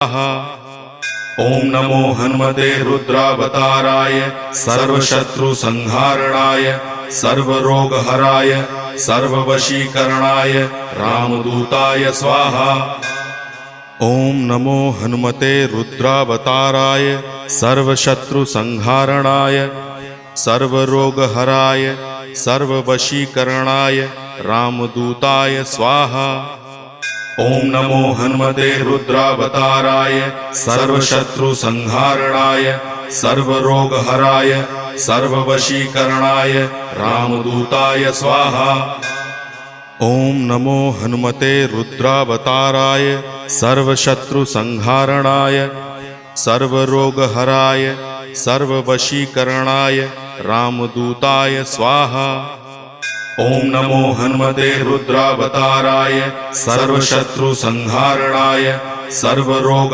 ओम नमो हनुमते रुद्रावताराय सर्वशत्रुसंहारणाय सर्वरोगहराय सर्ववशीकरणाय रामदूताय स्वाहा। ओम नमो हनुमते रुद्रावताराय सर्वशत्रुसंहारणाय सर्वरोगहराय सर्ववशीकरणाय रामदूताय स्वाहा। ओम नमो हनुमते रुद्रावताराय सर्वशत्रुसंहारणाय सर्वरोगहराय सर्ववशीकरणाय रामदूताय स्वाहा। ओम नमो हनुमते रुद्रावताराय सर्वशत्रुसंहारणाय सर्वरोगहराय सर्ववशीकरणाय रामदूताय स्वाहा। ओम नमो हनुमते रुद्रावताराय सर्वशत्रुसंहारणाय सर्वरोग